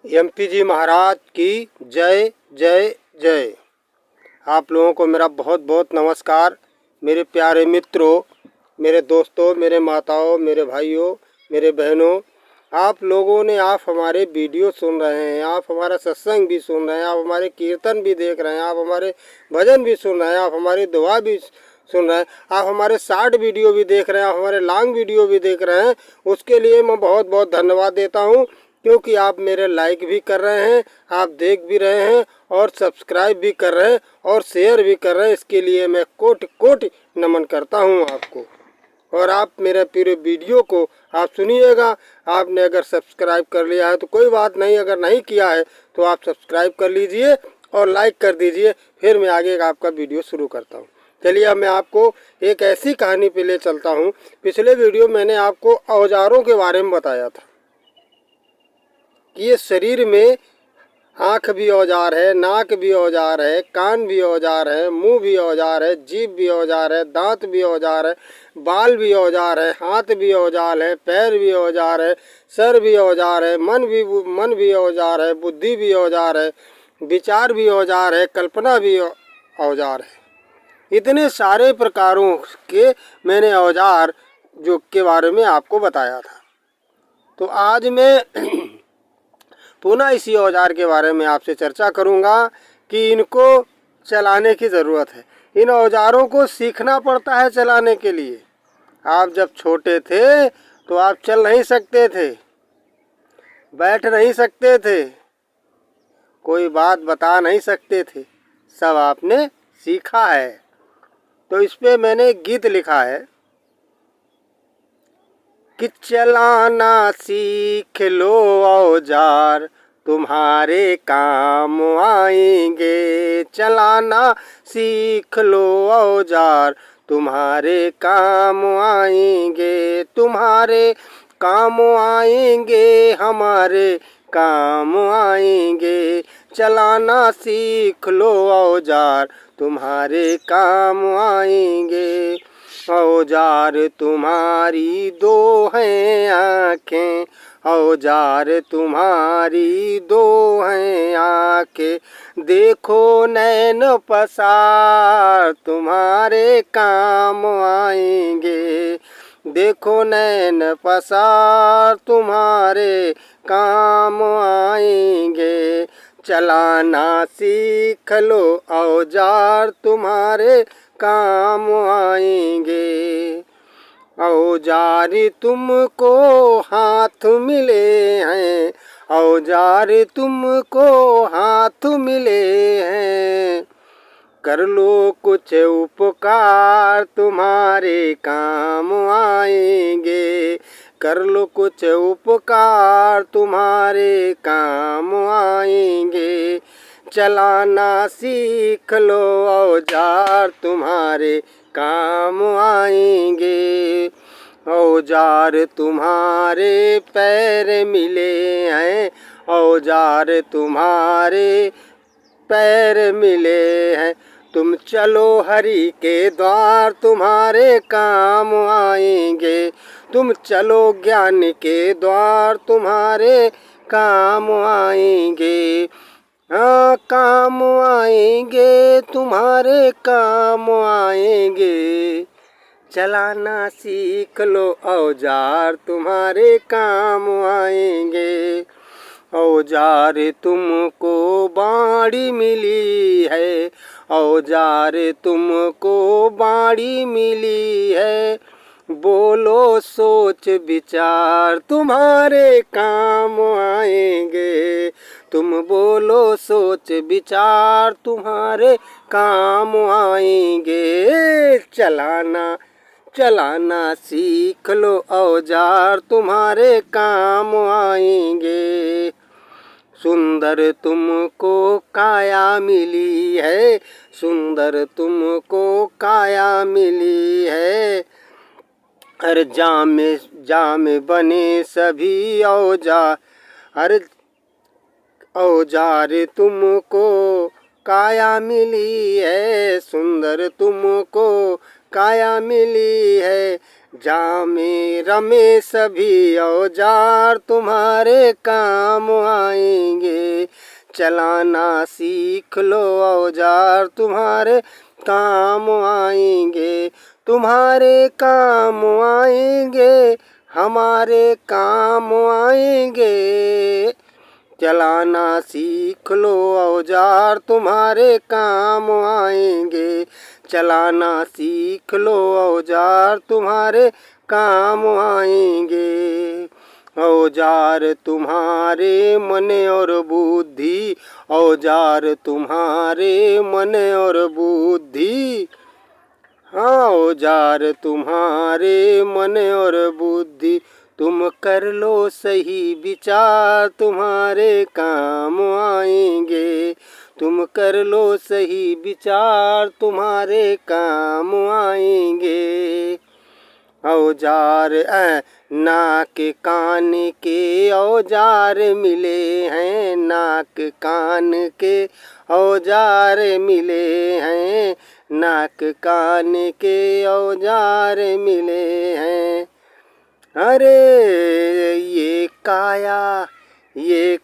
MP जी महाराज की जय जय जय। आप लोगों को मेरा बहुत बहुत नमस्कार। मेरे प्यारे मित्रों, मेरे दोस्तों, मेरे माताओं, मेरे भाइयों, मेरे बहनों, आप लोगों ने आप हमारे वीडियो सुन रहे हैं, आप हमारा सत्संग भी सुन रहे हैं, आप हमारे कीर्तन भी देख रहे हैं, आप हमारे भजन भी सुन रहे हैं, आप हमारी दुआ भी सुन रहे हैं, आप हमारे शॉर्ट वीडियो भी देख रहे हैं, आप हमारे लॉन्ग वीडियो भी देख रहे हैं। उसके लिए मैं बहुत बहुत धन्यवाद देता हूँ, क्योंकि आप मेरे लाइक भी कर रहे हैं, आप देख भी रहे हैं और सब्सक्राइब भी कर रहे हैं और शेयर भी कर रहे हैं। इसके लिए मैं कोटि कोटि नमन करता हूं आपको। और आप मेरे पूरे वीडियो को आप सुनिएगा। आपने अगर सब्सक्राइब कर लिया है तो कोई बात नहीं, अगर नहीं किया है तो आप सब्सक्राइब कर लीजिए और लाइक कर दीजिए। फिर मैं आगे का आपका वीडियो शुरू करता हूँ। चलिए, अब मैं आपको एक ऐसी कहानी पे ले चलता हूँ। पिछले वीडियो मैंने आपको औजारों के बारे में बताया था कि ये शरीर में आँख भी औजार है, नाक भी औजार है, कान भी औजार है, मुंह भी औजार है, जीभ भी औजार है, दांत भी औजार है, बाल भी औजार है, हाथ भी औजार है, पैर भी औजार है, सर भी औजार है, मन भी औजार है, बुद्धि भी औजार है, विचार भी औजार है, कल्पना भी औजार है। इतने सारे प्रकारों के मैंने औजार जो के बारे में आपको बताया था। तो आज मैं पुनः इसी औजार के बारे में आपसे चर्चा करूंगा कि इनको चलाने की ज़रूरत है। इन औजारों को सीखना पड़ता है चलाने के लिए। आप जब छोटे थे तो आप चल नहीं सकते थे, बैठ नहीं सकते थे, कोई बात बता नहीं सकते थे, सब आपने सीखा है। तो इस पे मैंने एक गीत लिखा है कि चलाना सीख लो औजार तुम्हारे काम आएंगे। चलाना सीख लो औजार तुम्हारे काम आएंगे। तुम्हारे काम आएंगे, हमारे काम आएंगे। चलाना सीख लो औजार तुम्हारे काम आएंगे। औजार तुम्हारी दो हैं आँखें, औजार तुम्हारी दो हैं आँखें। देखो नैन पसार तुम्हारे काम आएंगे। देखो नैन पसार तुम्हारे काम आएंगे। चलाना सीख लो औजार तुम्हारे काम आएंगे। औजार तुमको हाथ मिले हैं, औजार तुमको हाथ मिले हैं। कर लो कुछ उपकार तुम्हारे काम आएंगे। कर लो कुछ उपकार तुम्हारे काम आएंगे। चलाना सीख लो औजार तुम्हारे काम आएंगे। औजार तुम्हारे पैर मिले हैं, औजार तुम्हारे पैर मिले हैं। तुम चलो हरि के द्वार तुम्हारे काम आएंगे। तुम चलो ज्ञान के द्वार तुम्हारे काम आएंगे। हाँ, काम आएंगे, तुम्हारे काम आएंगे। चलाना सीख लो औजार तुम्हारे काम आएंगे। औजार तुमको बाड़ी मिली है, औजार तुमको बाड़ी मिली है। बोलो सोच विचार तुम्हारे काम आएंगे। तुम बोलो सोच विचार तुम्हारे काम आएंगे। चलाना सीख लो औजार तुम्हारे काम आएंगे। सुंदर तुमको काया मिली है, सुंदर तुमको काया मिली है। हर जाम बने सभी औजार, हर औजार तुमको काया मिली है। सुंदर तुमको काया मिली है। जामे रमे सभी औजार तुम्हारे काम आएंगे। चलाना सीख लो औजार तुम्हारे काम आएंगे। तुम्हारे काम आएंगे, हमारे काम आएंगे। चलाना सीख लो औजार तुम्हारे काम आएंगे। चलाना सीख लो औजार तुम्हारे काम आएंगे। औजार तुम्हारे मन और बुद्धि, औजार तुम्हारे मन और बुद्धि। हाँ, औजार तुम्हारे मन और बुद्धि। तुम कर लो सही विचार तुम्हारे काम आएंगे। तुम कर लो सही विचार तुम्हारे काम आएंगे। औजार नाक कान के औजार मिले हैं। नाक कान के औजार मिले हैं। नाक कान के औजार मिले हैं। अरे ये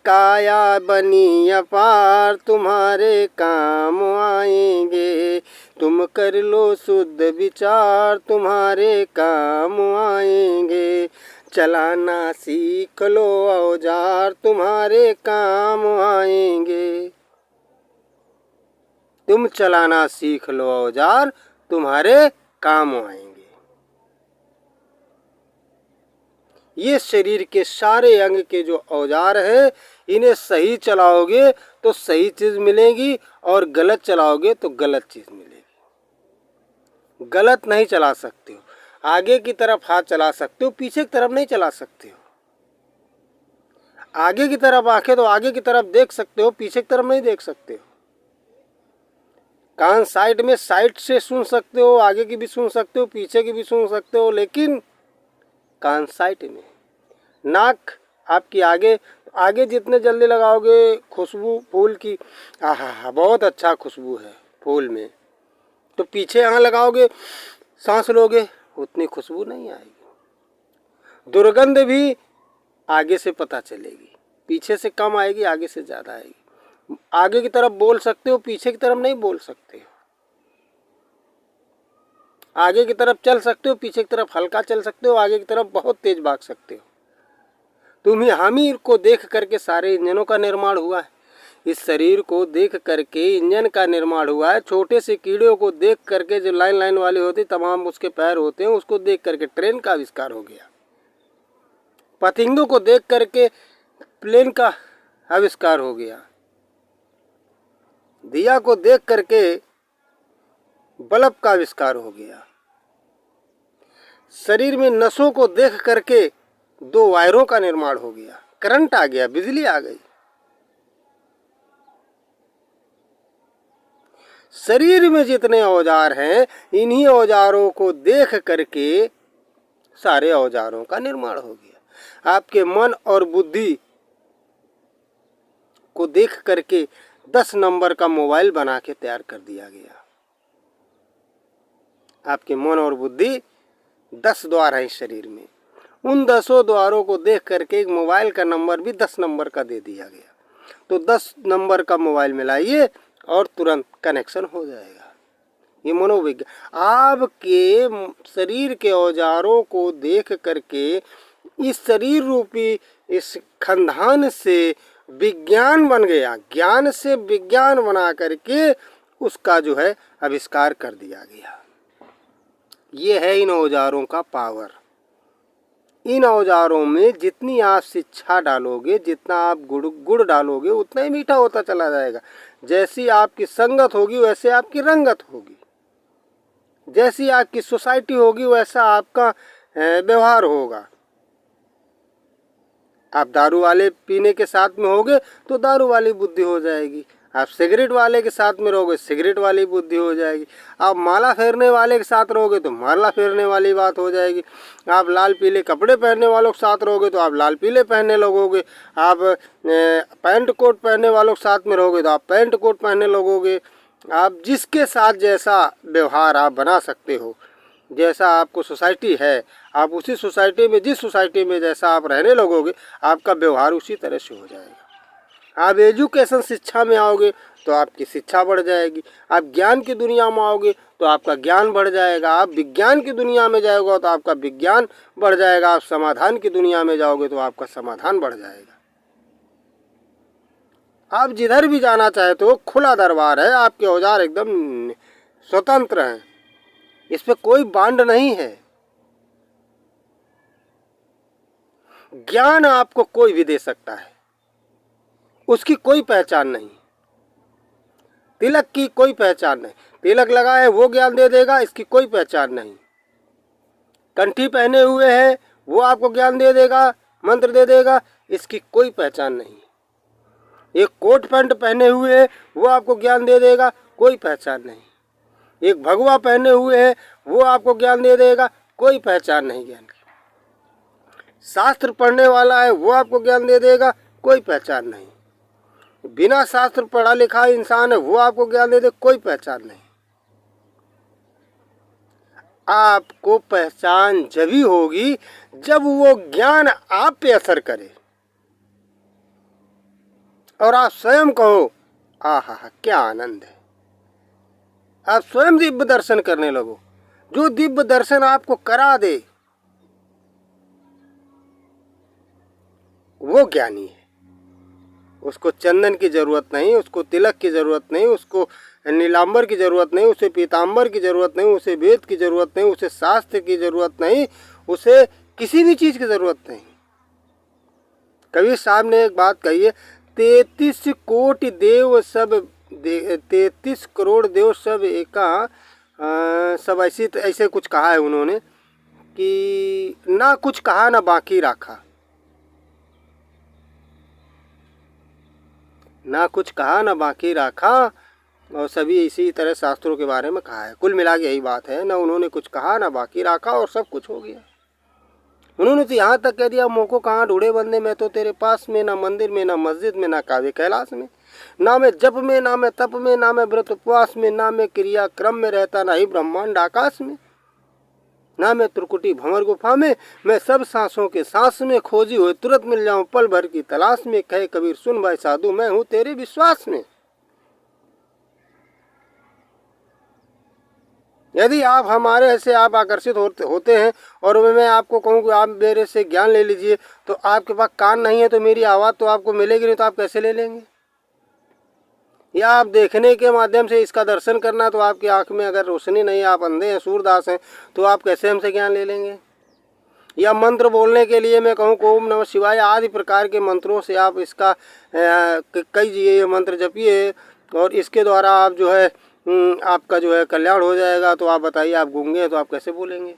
काया बनी अपार तुम्हारे काम आएंगे। तुम कर लो शुद्ध विचार तुम्हारे काम आएंगे। चलाना सीख लो औजार तुम्हारे काम आएंगे। तुम चलाना सीख लो औजार तुम्हारे काम आएंगे। ये शरीर के सारे अंग के जो औजार है, इन्हें सही चलाओगे तो सही चीज़ मिलेगी और गलत चलाओगे तो गलत चीज़ मिलेगी। गलत नहीं चला सकते हो। आगे की तरफ हाथ चला सकते हो, पीछे की तरफ नहीं चला सकते हो। आगे की तरफ आंखें तो आगे की तरफ देख सकते हो, पीछे की तरफ नहीं देख सकते हो। कान साइड में साइड से सुन सकते हो, आगे की भी सुन सकते हो, पीछे की भी सुन सकते हो, लेकिन कान साइड में। नाक आपकी आगे जितने जल्दी लगाओगे खुशबू फूल की, आहा बहुत अच्छा खुशबू है फूल में, तो पीछे यहाँ लगाओगे सांस लोगे उतनी खुशबू नहीं आएगी। दुर्गंध भी आगे से पता चलेगी, पीछे से कम आएगी, आगे से ज़्यादा आएगी। आगे की तरफ बोल सकते हो, पीछे की तरफ नहीं बोल सकते हो। आगे की तरफ चल सकते हो, पीछे की तरफ हल्का चल सकते हो, आगे की तरफ बहुत तेज भाग सकते हो। तुम्हें हामी को देख करके सारे इंजनों का निर्माण हुआ है। इस शरीर को देख करके इंजन का निर्माण हुआ है। छोटे से कीड़ों को देख करके जो लाइन लाइन वाले होते तमाम उसके पैर होते हैं, उसको देख करके ट्रेन का आविष्कार हो गया। पतंगों को देख करके प्लेन का आविष्कार हो गया। दिया को देख करके बल्ब का आविष्कार हो गया। शरीर में नसों को देख करके 2 वायरों का निर्माण हो गया। करंट आ गया, बिजली आ गई। शरीर में जितने औजार हैं, इन्हीं औजारों को देख करके सारे औजारों का निर्माण हो गया। आपके मन और बुद्धि को देख करके 10 नंबर का मोबाइल बना के तैयार कर दिया गया। आपके मन और बुद्धि 10 द्वार हैं शरीर में। उन 10 द्वारों को देख करके एक मोबाइल का नंबर भी 10 नंबर का दे दिया गया। तो 10 नंबर का मोबाइल मिलाइए और तुरंत कनेक्शन हो जाएगा। ये मनोविज्ञान। आपके शरीर के औजारों को देख करके इस शरीर रूपी इस खंधान से विज्ञान बन गया। ज्ञान से विज्ञान बना करके उसका जो है आविष्कार कर दिया गया। ये है इन औजारों का पावर। इन औजारों में जितनी आप शिक्षा डालोगे, जितना आप गुड़ डालोगे, उतना ही मीठा होता चला जाएगा। जैसी आपकी संगत होगी वैसे आपकी रंगत होगी। जैसी आपकी सोसाइटी होगी वैसा आपका व्यवहार होगा। आप दारू वाले पीने के साथ में होगे तो दारू वाली बुद्धि हो जाएगी। आप सिगरेट वाले के साथ में रहोगे, सिगरेट वाली बुद्धि हो जाएगी। आप माला फेरने वाले के साथ रहोगे तो माला फेरने वाली बात हो जाएगी। आप लाल पीले कपड़े पहनने वालों के साथ रहोगे तो आप लाल पीले पहनने लगोगे। आप पैंट कोट पहनने वालों के साथ में रहोगे तो आप पैंट कोट पहनने लगोगे। आप जिसके साथ जैसा व्यवहार आप बना सकते हो जैसा आपको सोसाइटी है, आप उसी सोसाइटी में, जिस सोसाइटी में जैसा आप रहने लगोगे, आपका व्यवहार उसी तरह से हो जाएगा। आप एजुकेशन शिक्षा में आओगे तो आपकी शिक्षा बढ़ जाएगी। आप ज्ञान की दुनिया में आओगे तो आपका ज्ञान बढ़ जाएगा। आप विज्ञान की दुनिया में जाओगे तो आपका विज्ञान बढ़ जाएगा। आप समाधान की दुनिया में जाओगे तो आपका समाधान बढ़ जाएगा। आप जिधर भी जाना चाहते हो, खुला दरबार है, आपके औजार एकदम स्वतंत्र हैं, इस पे कोई बांड नहीं है। ज्ञान आपको कोई भी दे सकता है, उसकी कोई पहचान नहीं। तिलक की कोई पहचान नहीं, तिलक लगा है वो ज्ञान दे देगा, इसकी कोई पहचान नहीं। कंठी पहने हुए है वो आपको ज्ञान दे देगा, मंत्र दे देगा, इसकी कोई पहचान नहीं। एक कोट पैंट पहने हुए है वो आपको ज्ञान दे देगा, कोई पहचान नहीं। एक भगवा पहने हुए है वो आपको ज्ञान दे देगा, कोई पहचान नहीं ज्ञान की। शास्त्र पढ़ने वाला है वो आपको ज्ञान दे देगा, कोई पहचान नहीं। बिना शास्त्र पढ़ा लिखा इंसान है वो आपको ज्ञान दे दे, कोई पहचान नहीं। आपको पहचान जभी होगी जब वो ज्ञान आप पे असर करे और आप स्वयं कहो आहा क्या आनंद है। आप स्वयं दिव्य दर्शन करने लगो। जो दिव्य दर्शन आपको करा दे वो ज्ञानी है। उसको चंदन की जरूरत नहीं, उसको तिलक की जरूरत नहीं, उसको नीलांबर की जरूरत नहीं, उसे पीतांबर की जरूरत नहीं, उसे वेद की जरूरत नहीं, उसे शास्त्र की जरूरत नहीं, उसे किसी भी चीज की जरूरत नहीं। कबीर साहब ने एक बात कही है, 33 कोटि देव सब 33 करोड़ देव सब एका सब ऐसे कुछ कहा है उन्होंने कि ना कुछ कहा ना बाकी रखा, ना कुछ कहा ना बाकी रखा, और सभी इसी तरह शास्त्रों के बारे में कहा है। कुल मिला के यही बात है, ना उन्होंने कुछ कहा ना बाकी रखा और सब कुछ हो गया। उन्होंने तो यहाँ तक कह दिया, मोको कहाँ ढूंढे बंदे, मैं तो तेरे पास में, ना मंदिर में, ना मस्जिद में, ना काव्य कैलाश में, ना मैं जप में, ना मैं तप में, ना मैं व्रत उपवास में, ना मैं क्रियाक्रम में रहता, ना ही ब्रह्मांड आकाश में, ना मैं त्रिकुटी भंवर गुफा में, मैं सब सांसों के सांस में, खोजी हुए तुरंत मिल जाऊं पल भर की तलाश में, कहे कबीर सुन भाई साधु मैं हूं तेरे विश्वास में। यदि आप हमारे से आप आकर्षित होते हैं और मैं आपको कहूं कि आप मेरे से ज्ञान ले लीजिए, तो आपके पास कान नहीं है तो मेरी आवाज़ तो आपको मिलेगी नहीं, तो आप कैसे ले लेंगे? या आप देखने के माध्यम से इसका दर्शन करना, तो आपकी आंख में अगर रोशनी नहीं है, आप अंधे हैं, सूरदास हैं, तो आप कैसे हमसे ज्ञान ले लेंगे? या मंत्र बोलने के लिए मैं कहूँ ओम नमः शिवाय आदि प्रकार के मंत्रों से आप इसका कीजिए, ये मंत्र जपिए और इसके द्वारा आप जो है आपका जो है कल्याण हो जाएगा, तो आप बताइए आप गूंगे हैं तो आप कैसे बोलेंगे?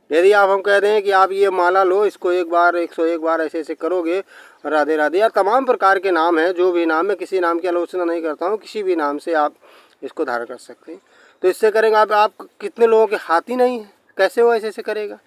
यदि आप हम कह दें कि आप ये माला लो, इसको एक बार 101 बार ऐसे ऐसे करोगे, राधे राधे, या तमाम प्रकार के नाम हैं, जो भी नाम है, किसी नाम की आलोचना नहीं करता हूँ, किसी भी नाम से आप इसको धारण कर सकते हैं। तो इससे करेंगे आप कितने लोगों के हाथ ही नहीं है, कैसे वो ऐसे ऐसे करेगा?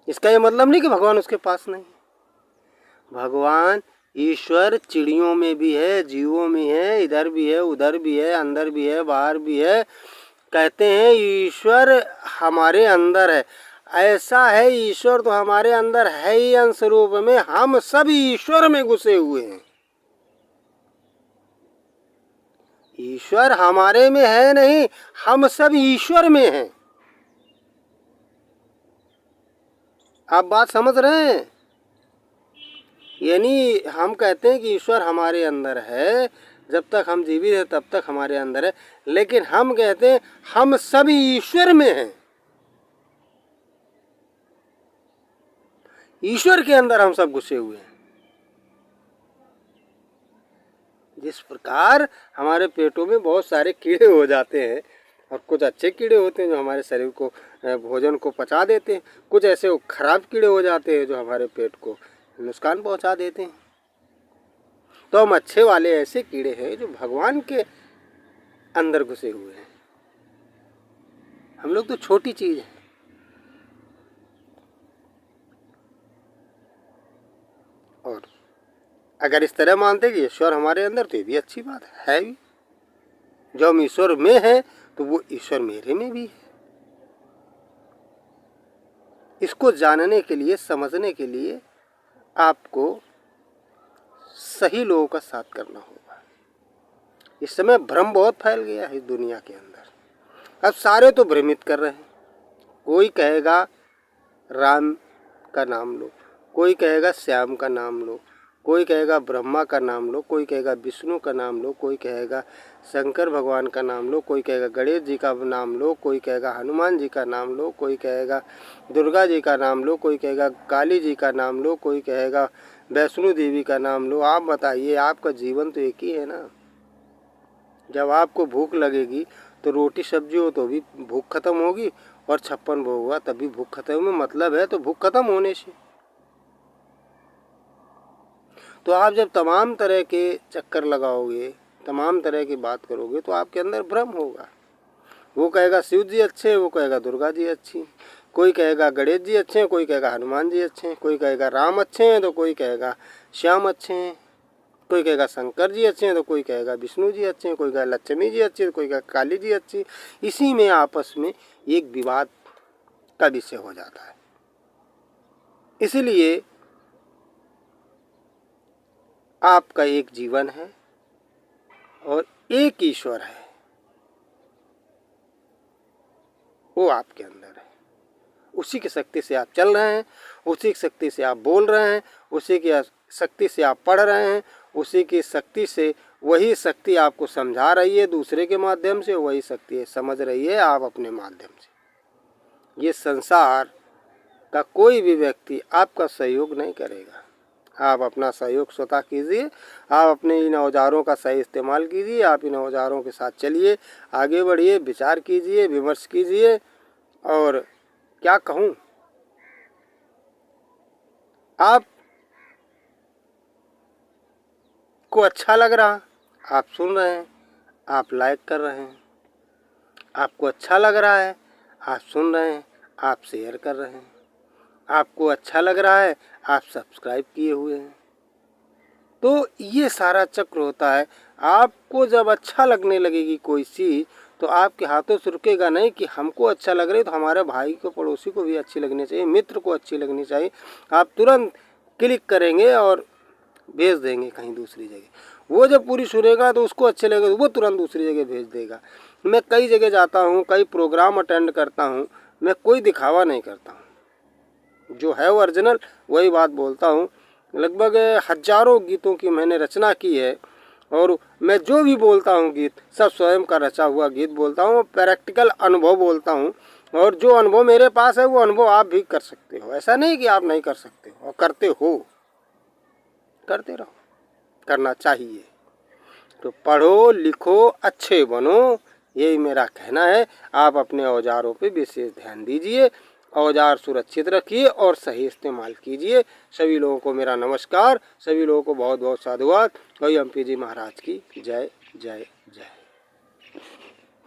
इसका ये मतलब नहीं कि भगवान उसके पास नहीं। भगवान ईश्वर चिड़ियों में भी है, जीवों में है, इधर भी है, उधर भी है, अंदर भी है, बाहर भी है। कहते हैं ईश्वर हमारे अंदर है। ऐसा है, ईश्वर तो हमारे अंदर है ही अंश रूप में, हम सब ईश्वर में घुसे हुए हैं। ईश्वर हमारे में है नहीं, हम सब ईश्वर में हैं। आप बात समझ रहे हैं? यानी हम कहते हैं कि ईश्वर हमारे अंदर है, जब तक हम जीवित हैं तब तक हमारे अंदर है, लेकिन हम कहते हैं हम सब ईश्वर में हैं। ईश्वर के अंदर हम सब घुसे हुए हैं। जिस प्रकार हमारे पेटों में बहुत सारे कीड़े हो जाते हैं, और कुछ अच्छे कीड़े होते हैं जो हमारे शरीर को भोजन को पचा देते हैं, कुछ ऐसे खराब कीड़े हो जाते हैं जो हमारे पेट को नुकसान पहुंचा देते हैं। तो हम अच्छे वाले ऐसे कीड़े हैं जो भगवान के अंदर घुसे हुए हैं। हम लोग तो छोटी चीज है। और अगर इस तरह मानते कि ईश्वर हमारे अंदर, तो ये भी अच्छी बात है भी। जो हम ईश्वर में हैं तो वो ईश्वर मेरे में भी है। इसको जानने के लिए, समझने के लिए आपको सही लोगों का साथ करना होगा। इस समय भ्रम बहुत फैल गया है इस दुनिया के अंदर। अब सारे तो भ्रमित कर रहे हैं। कोई कहेगा राम का नाम लो, कोई कहेगा श्याम का नाम लो, कोई कहेगा ब्रह्मा का नाम लो, कोई कहेगा विष्णु का नाम लो, कोई कहेगा शंकर भगवान का नाम लो, कोई कहेगा गणेश जी का नाम लो, कोई कहेगा हनुमान जी का नाम लो, कोई कहेगा दुर्गा जी का नाम लो, कोई कहेगा काली जी का नाम लो, कोई कहेगा वैष्णो देवी का नाम लो। आप बताइए, आपका जीवन तो एक ही है ना। जब आपको भूख लगेगी तो रोटी सब्जी हो तो भी भूख खत्म होगी, और 56 भोग हुआ तभी भूख खत्म में मतलब है तो भूख खत्म होने से। तो आप जब तमाम तरह के चक्कर लगाओगे, तमाम तरह की बात करोगे, तो आपके अंदर भ्रम होगा। वो कहेगा शिव जी अच्छे हैं, वो कहेगा दुर्गा जी अच्छी, कोई कहेगा गणेश जी अच्छे हैं, कोई कहेगा हनुमान जी अच्छे हैं, कोई कहेगा राम अच्छे हैं तो कोई कहेगा श्याम अच्छे हैं, कोई कहेगा शंकर जी अच्छे हैं तो कोई कहेगा विष्णु जी अच्छे हैं, कोई कहेगा लक्ष्मी जी अच्छी है तो कोई कहेगा काली जी अच्छी। इसी में आपस में एक विवाद का विषय हो जाता है। इसलिए आपका एक जीवन है और एक ईश्वर है, वो आपके अंदर है। उसी की शक्ति से आप चल रहे हैं, उसी की शक्ति से आप बोल रहे हैं, उसी की शक्ति से आप पढ़ रहे हैं, उसी की शक्ति से, वही शक्ति आपको समझा रही है दूसरे के माध्यम से, वही शक्ति समझ रही है आप अपने माध्यम से। ये संसार का कोई भी व्यक्ति आपका सहयोग नहीं करेगा। आप अपना सहयोग स्वतः कीजिए, आप अपने इन औजारों का सही इस्तेमाल कीजिए, आप इन औजारों के साथ चलिए, आगे बढ़िए, विचार कीजिए, विमर्श कीजिए। और क्या कहूँ, आप को अच्छा लग रहा, आप सुन रहे हैं, आप लाइक कर रहे हैं, आपको अच्छा लग रहा है, आप सुन रहे हैं, आप शेयर कर रहे हैं, आपको अच्छा लग रहा है, आप सब्सक्राइब किए हुए हैं। तो ये सारा चक्र होता है। आपको जब अच्छा लगने लगेगी कोई चीज़, तो आपके हाथों से रुकेगा नहीं कि हमको अच्छा लग रही है तो हमारे भाई को, पड़ोसी को भी अच्छी लगनी चाहिए, मित्र को अच्छी लगनी चाहिए। आप तुरंत क्लिक करेंगे और भेज देंगे कहीं दूसरी जगह। वो जब पूरी सुनेगा तो उसको अच्छे लगेगा तो वो तुरंत दूसरी जगह भेज देगा। मैं कई जगह जाता हूँ, कई प्रोग्राम अटेंड करता हूँ, मैं कोई दिखावा नहीं करता हूँ, जो है ओरिजिनल वही बात बोलता हूँ। लगभग हजारों गीतों की मैंने रचना की है, और मैं जो भी बोलता हूँ गीत सब स्वयं का रचा हुआ गीत बोलता हूँ, प्रैक्टिकल अनुभव बोलता हूँ। और जो अनुभव मेरे पास है वो अनुभव आप भी कर सकते हो। ऐसा नहीं कि आप नहीं कर सकते हो, और करते हो, करते रहो, करना चाहिए। तो पढ़ो, लिखो, अच्छे बनो, यही मेरा कहना है। आप अपने औजारों पे विशेष ध्यान दीजिए, औजार सुरक्षित रखिए और सही इस्तेमाल कीजिए। सभी लोगों को मेरा नमस्कार, सभी लोगों को बहुत बहुत साधुवाद। वही एमपी जी महाराज की जय जय जय।